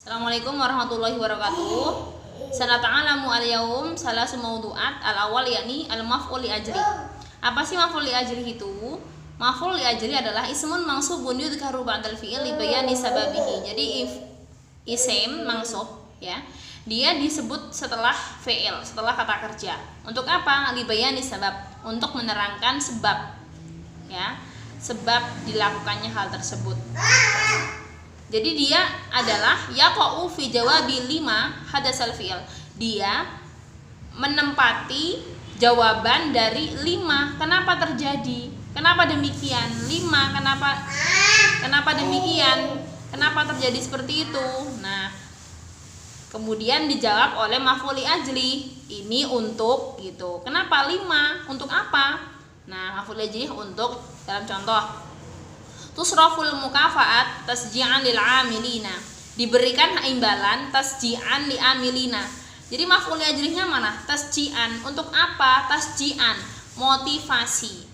Assalamualaikum warahmatullahi wabarakatuh. Sanata'alamu al-yaum salasu mawdu'at al-awwal yakni al-maf'ul li ajri. Apa sih maf'ul li ajri itu? Maf'ul li ajri adalah ismun mansubun yudhkaru ba'dal fi'il li bayani sababihi. Jadi isim mansub ya. Dia disebut setelah fi'il, setelah kata kerja. Untuk apa? Li bayani sabab, untuk menerangkan sebab. Ya. Sebab dilakukannya hal tersebut. Jadi dia adalah yaqa'u fi jawabi lima hadasal fi'il. Dia menempati jawaban dari lima. Kenapa terjadi? Kenapa demikian? Lima. Kenapa demikian? Kenapa terjadi seperti itu? Nah, kemudian dijawab oleh maf'ul li ajli. Ini untuk gitu. Kenapa lima? Untuk apa? Nah, maf'ul li ajli untuk dalam contoh tusraful mukafaat tasji'an lil amilina, diberikan imbalan tasji'an li amilina. Jadi maf'ul ajrihnya mana? Tasji'an. Untuk apa? Tasji'an, motivasi.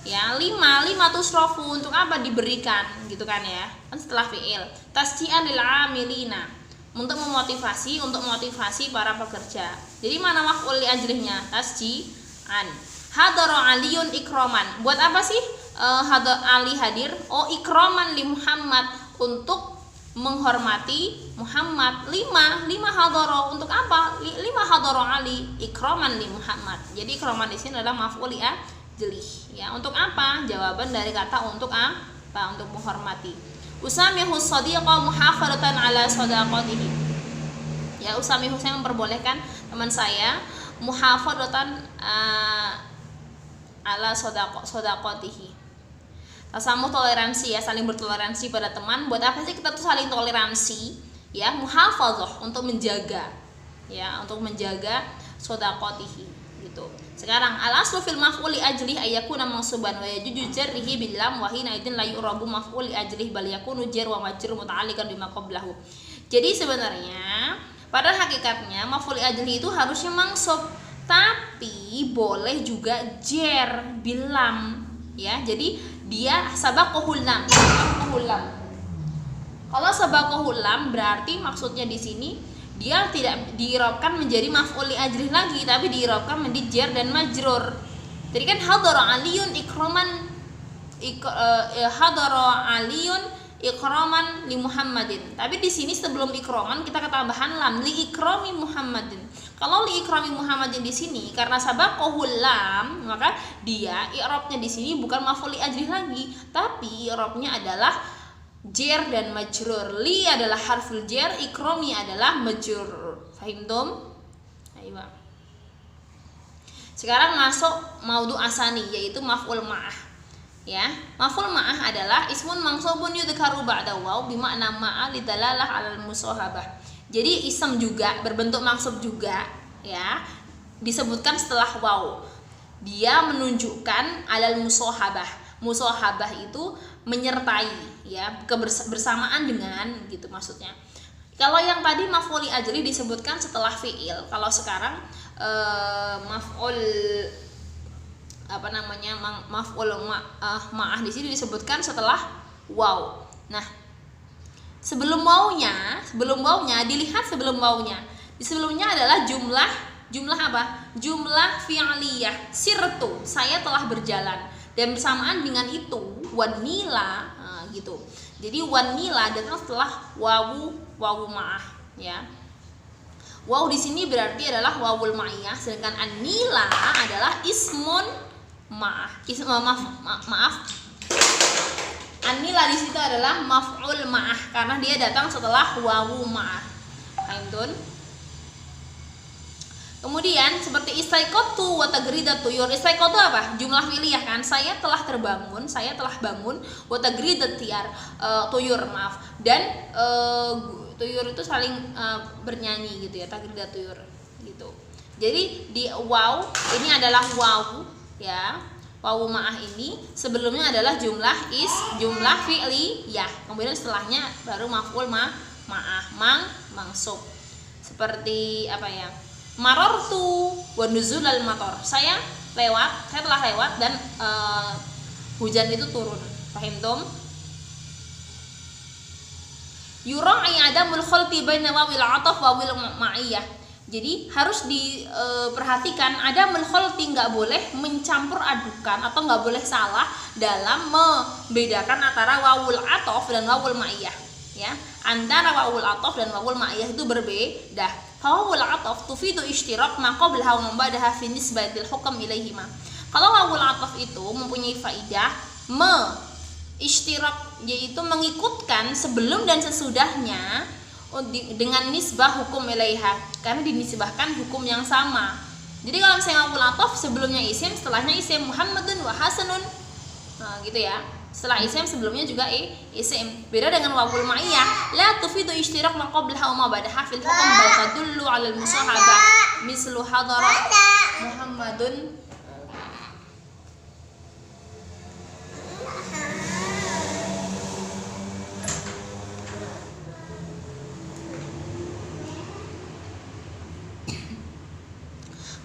Ya, lima tusrafu, untuk apa diberikan gitu kan ya. Kan setelah fi'il. Tasji'an lil amilina, untuk memotivasi, untuk motivasi para pekerja. Jadi mana maf'ul ajrihnya? Tasji'an. Hadara aliyun ikroman. Buat apa sih? Ali hadir, ikroman li Muhammad, untuk menghormati Muhammad. Lima hadoro, untuk apa? Lima hadoro Ali ikroman li Muhammad. Jadi ikroman di sini adalah maf'ul li ajli. Ya, untuk apa? Jawaban dari kata untuk apa? Untuk menghormati. Usamihu shadiqa muhafadatan ala shadaqatihi. Ya, usamihu, saya memperbolehkan teman saya muhafadatan ala shadaqatihi. Tasamuh, toleransi ya, saling bertoleransi pada teman. Buat apa sih kita tuh saling toleransi? Ya, muhafadzah, untuk menjaga. Ya, untuk menjaga shadaqatihi gitu. Sekarang al aslu fil maf'ul li ajli ayyakuna mansuban wa yajuju jarrihi bil lam wa hina idzin la yu'rabu maf'ul li ajli bal yakunu jar wa majrur muta'alliqan bima qablahu. Jadi sebenarnya pada hakikatnya maf'ul li ajli itu harusnya mansub, tapi boleh juga jar bil lam ya. Jadi dia sabaqahul lam. Kalau sabaqahul lam berarti maksudnya di sini dia tidak diirobkan menjadi maf'ul li ajrih lagi, tapi diirobkan menjadi jar dan majrur. Jadi kan hadara aliyun ikroman, hadara aliyun ikroman li Muhammadin. Tapi di sini sebelum ikroman kita ketambahan lam, li ikromi Muhammadin. Kalau li ikrami Muhammadin di sini karena sabaqahul lam, maka dia i'rabnya di sini bukan maf'ul li ajrih lagi, tapi i'rabnya adalah jar dan majrur. Li adalah harful jar, ikrami adalah majrur. Fahimtum? Ayo. Sekarang masuk maudhu asani, yaitu maf'ul ma'ah. Ya, maf'ul ma'ah adalah ismun mansubun yudhkaru ba'da waw bimakna ma'a lidalalah 'alal musahabah. Jadi ism juga berbentuk mansub juga ya, disebutkan setelah waw. Dia menunjukkan alal musahabah. Musahabah itu menyertai ya, kebersamaan dengan gitu maksudnya. Kalau yang tadi maf'ul li ajli disebutkan setelah fi'il. Kalau sekarang maf'ul maf'ul ma'ah di sini disebutkan setelah waw. Nah, sebelum wawnya dilihat sebelum wawnya. Di sebelumnya adalah jumlah apa? Jumlah fi'liyah. Sirtu, saya telah berjalan. Dan bersamaan dengan itu wanila gitu. Jadi wanila datang setelah wawu ma'ah ya. Waw di sini berarti adalah wawul ma'iyah, sedangkan anila adalah ismun ma'ah. Maaf. Anila di situ adalah maf'ul ma'ah karena dia datang setelah wawu ma'ah. Fahimtun? Kemudian seperti istaiqatu wa tagridatu tuyur. Istaiqatu apa? Jumlah fi'liyah kan? Saya telah terbangun, saya telah bangun. Wa tagridat tuyur, maaf. Dan tuyur itu saling bernyanyi gitu ya, tagridat tuyur gitu. Jadi di waw ini adalah wawu ya. Wawu ma'ah ini sebelumnya adalah jumlah fi'liyah. Kemudian setelahnya baru maf'ul ma'ah, mansub. Seperti apa ya? Marartu wa nuzulal matar. Saya telah lewat dan hujan itu turun. Fahimtum? Yura'i adamul khalti baina wawil ataf wa wawil ma'iyah. Jadi harus diperhatikan ada khalti, nggak boleh mencampur adukan atau nggak boleh salah dalam membedakan antara wawul ataf dan wawul ma'iyah, ya. Antara wawul ataf dan wawul ma'iyah itu berbeda. Wawul ataf tufidu ishtirak ma qablaha wa ma ba'daha fi nisbatil hukm ilaihima. Kalau wawul ataf itu mempunyai faidah ishtirak, yaitu mengikutkan sebelum dan sesudahnya dengan nisbah hukum ilaiha, karena dinisbahkan hukum yang sama. Jadi kalau misalnya wawul ataf sebelumnya isim, setelahnya isim, Muhammadun wa Hasanun, nah gitu ya. Setelah isim sebelumnya juga isim. Beda dengan wawul ma'iyah, la tufidu ishtirak ma qablaha wa ma ba'daha fil hukm bal tadullu 'ala al-musahabah mislu hadara Muhammadun.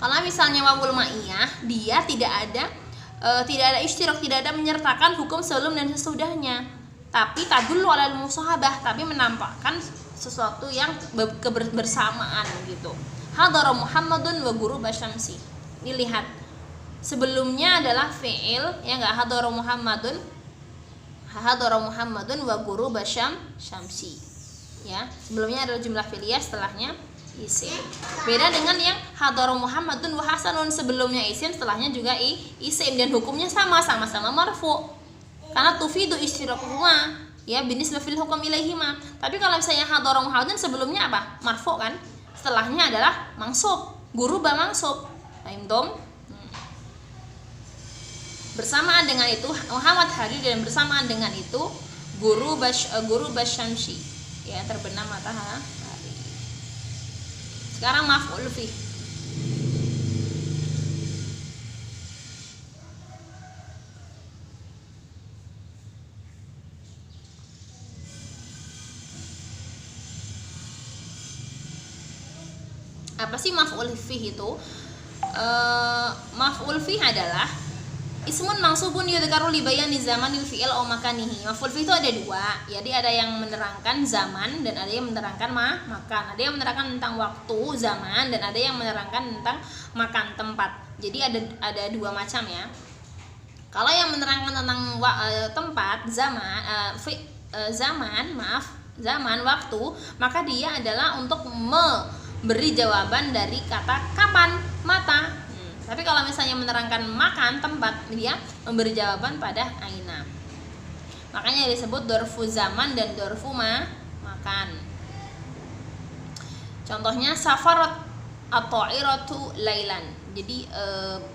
Kalau misalnya wawul ma'iyah, dia tidak ada ishtirak, tidak ada menyertakan hukum sebelum dan sesudahnya. Tapi tadullu 'alal musahabah, tapi menampakkan sesuatu yang kebersamaan gitu. Hadara Muhammadun wa ghurub asy-syamsi. Dilihat. Sebelumnya adalah fi'il, ya enggak, hadara Muhammadun wa ghurub asy-syamsi. Ya, sebelumnya adalah jumlah fi'liyah, setelahnya isim. Beda dengan yang hadara Muhammadun wa Hasanun, sebelumnya isim, setelahnya juga isim, dan hukumnya sama-sama marfu. Karena tufidu ishtirakuhuma, ya, binisbah fil hukm ilaihima. Tapi kalau misalnya hadara Muhammadun sebelumnya apa? Marfu kan? Setelahnya adalah mansub, guruba mansub. Paham? Bersamaan dengan itu Muhammad hadir, dan bersamaan dengan itu guru basyamsi, ya, terbenam matahari. Sekarang maf'ul fi. Apa sih maf'ul fi itu? Maf'ul fi adalah ismun mansubun yudhkaru li bayani zamanil fi'il aw makanihi. Maf'ul fi itu ada dua. Jadi ada yang menerangkan zaman dan ada yang menerangkan makan. Ada yang menerangkan tentang waktu, zaman, dan ada yang menerangkan tentang makan, tempat. Jadi ada dua macam, ya. Kalau yang menerangkan tentang tempat, zaman, waktu, maka dia adalah untuk memberi jawaban dari kata kapan, mata. Tapi kalau misalnya menerangkan makan, tempat, dia memberi jawaban pada aina. Makanya disebut dorfu zaman dan dorfu makan. Contohnya safarat atau iratu lailan. Jadi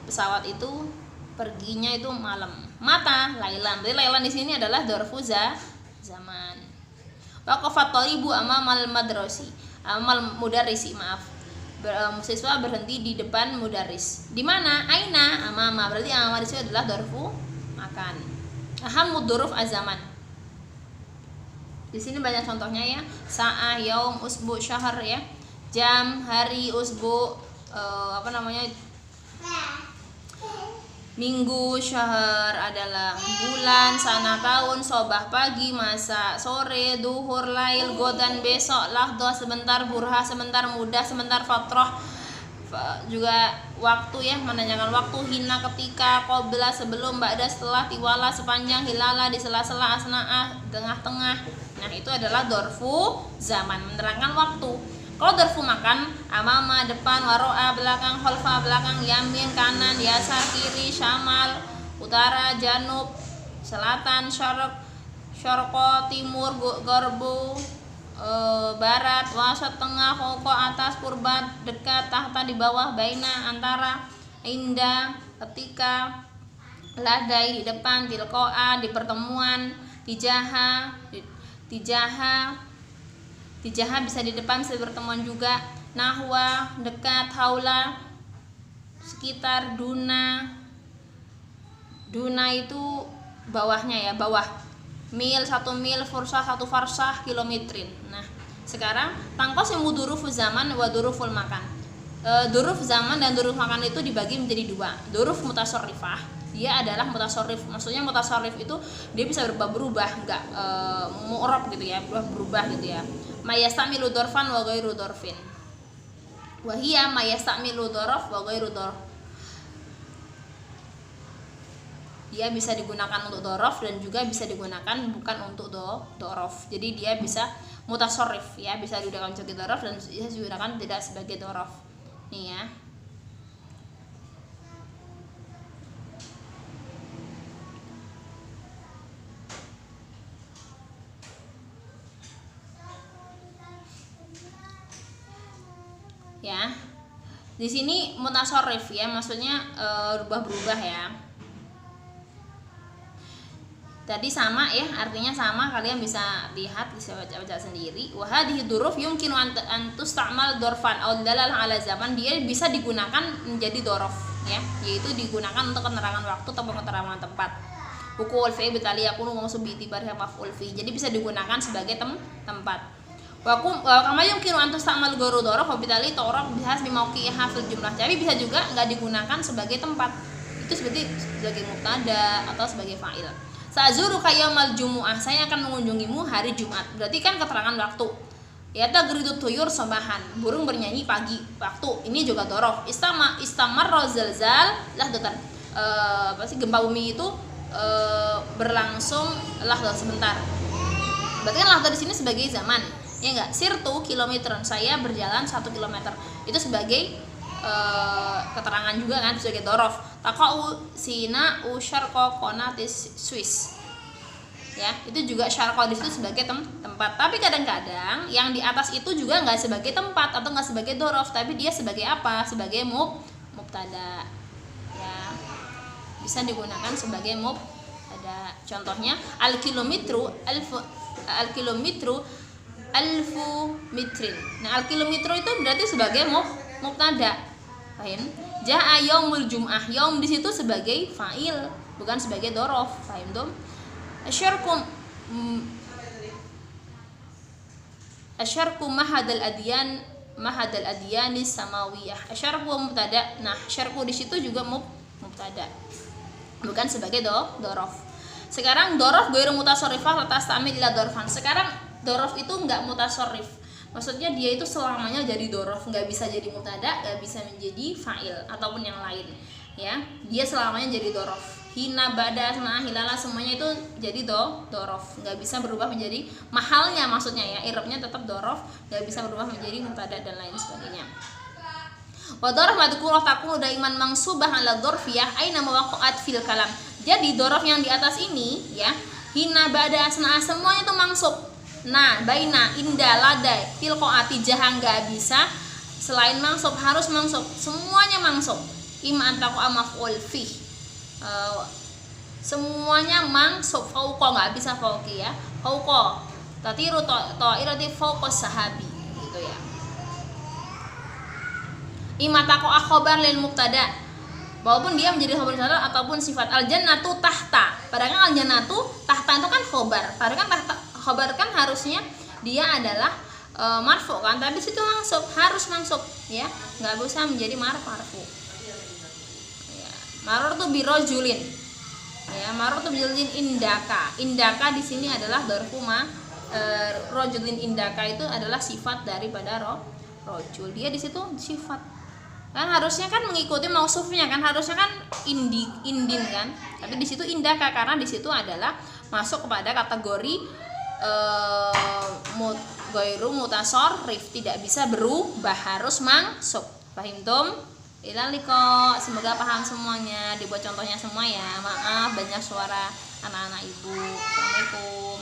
pesawat itu perginya itu malam. Mata lailan. Jadi lailan di sini adalah dorfu zaman. Waqafat thalibu amamal madrasi. Amal mudarrisi, maaf. Siswa berhenti di depan mudaris. Di mana? Aina, amama. Berarti amama di sini adalah dorfu makan. Ahamud duruf azaman. Di sini banyak contohnya, ya. Sa'ah, yaum, usbu, syahr, ya. Jam, hari, usbu, minggu, syahr adalah bulan, sana tahun, sobah pagi, masa sore, duhur, lail, godan besok, lahdoh sebentar, burha sebentar, mudah sebentar, fatroh juga waktu, ya, menanyakan waktu, hina ketika, qobla sebelum, ba'da setelah, tiwala sepanjang, hilala di sela-sela, asna'ah tengah-tengah. Nah, itu adalah dorfu zaman, menerangkan waktu. Kalau dorfu makan, amama depan, waro'a belakang, kholfa belakang, yamin kanan, yasar kiri, syamal utara, janub selatan, syarqo timur, garbu barat, wasat tengah, fawqa atas, qurbat dekat, tahta di bawah, baina antara, inda ketika, ladai di depan, tilqa'a di pertemuan, tijaha bisa di depan, bisa pertemuan juga, nahwa dekat, haula sekitar, duna itu bawahnya, ya, bawah, mil 1 mil, fursah 1 farsah, kilometrin. Nah, sekarang tangqasimu duruful zaman wa duruful makan. Duruf zaman dan duruf makan itu dibagi menjadi dua, duruf mutasarrifah dia adalah mutasorif. Maksudnya mutasorif itu dia bisa berubah-berubah, enggak mu'rab gitu ya, berubah gitu ya. Mayastamilu dorfan wa ghairu dorfin. Wa hiya mayastamilu dorof wa ghairu dorof. Dia bisa digunakan untuk dorof dan juga bisa digunakan bukan untuk dorof. Jadi dia bisa mutasorif ya, bisa digunakan sebagai dorof dan bisa digunakan tidak sebagai dorof. Nih ya. Ya, di sini mutasorif ya, maksudnya berubah-berubah ya. Tadi sama ya, artinya sama, kalian bisa lihat, bisa baca-baca sendiri. Wa hadhihi dzuruf yumkinu an tusta'mal dzarfan aw dalal ala zaman. Dia bisa digunakan menjadi dzaraf ya, yaitu digunakan untuk keterangan waktu atau keterangan tempat. Hukul fi bitali yakunu mansub bi itibari maf'ul fi. Jadi bisa digunakan sebagai tempat. Wa kama yumkinu an tusta'mal ghairu dzaraf wa bitali tu'rab bihasbi mawqi'iha fil jumlah. Tapi bisa juga enggak digunakan sebagai tempat. Itu sebagai mubtada atau sebagai fa'il. Sa'zuru kayaumal jumu'ah, saya akan mengunjungimu hari Jumat. Berarti kan keterangan waktu. Ya tagridu tuyur sobahan, burung bernyanyi pagi waktu. Ini juga dorof. Istamar zalzal lahdatan. Gempa bumi itu berlangsung lahdah sebentar. Berarti kan lahdah di sini sebagai zaman. Ya enggak? Sirtu kilometer, saya berjalan 1 kilometer. Itu sebagai keterangan juga kan, sebagai dorof. Takau sina usyarko konatis Swiss ya, itu juga syarko di situ sebagai tempat. Tapi kadang-kadang yang di atas itu juga nggak sebagai tempat atau nggak sebagai dorof, tapi dia sebagai apa? Sebagai mubtada ya, bisa digunakan sebagai mubtada. Contohnya al kilometru alfu mitrin. Nah al kilometru itu berarti sebagai mubtada. Paham? Ja'a yaumul jum'ah, yaum di situ sebagai fa'il, bukan sebagai dorof. Paham dong? Asyarku mahadal adyanis samawiyah. Asyarku mubtada. Nah, syarku di situ juga mubtada, bukan sebagai dorof. Sekarang dorof ghairu mutasorrifah tastamil ila dorfan. Sekarang dorof itu enggak mutasorrif. Maksudnya dia itu selamanya jadi dorof, nggak bisa jadi mubtada, nggak bisa menjadi fa'il ataupun yang lain ya. Dia selamanya jadi dorof. Hina, bada, nah, hilala, semuanya itu jadi dorof, nggak bisa berubah menjadi mahalnya, maksudnya ya, i'rabnya tetap dorof, nggak bisa berubah menjadi mubtada dan lain sebagainya. Wa dorof madhkurah takunu daiman mangsubah ala dzarfiyah aina mawaqa'at fil kalam. Jadi dorof yang di atas ini ya, hina, bada, nah, semuanya itu mangsub. Nah, baina, inda, ladai, tilqoati, jahan nggak bisa selain mangsub, harus mangsub, semuanya mangsub. Ima antaku maf'ul fih, semuanya mangsub. Fauqa nggak bisa fauqi ya, fauqa tatiru ta'irati fauqa sahabi gitu ya. Ima taku akhobar lil mubtada, walaupun dia menjadi khobar mubtada ataupun sifat. Al jannatu tahta, padahal al jannatu tahta itu kan khobar, padahal kan tahta khobar kan harusnya dia adalah marfu kan, tapi situ mansub, harus mansub ya, nggak bisa menjadi marfu ya. Marartu birojulin ya, marartu birojulin indaka di sini adalah dzarfu rojulin indaka itu adalah sifat daripada rojul, dia di situ sifat kan, harusnya kan mengikuti mausufnya kan, harusnya kan indin kan, tapi di situ indaka karena di situ adalah masuk kepada kategori ghairu mutasorrif, tidak bisa berubah, harus mansub. Paham tum? Ilal liqa, semoga paham semuanya, dibuat contohnya semua ya. Maaf banyak suara anak-anak ibu. Assalamualaikum.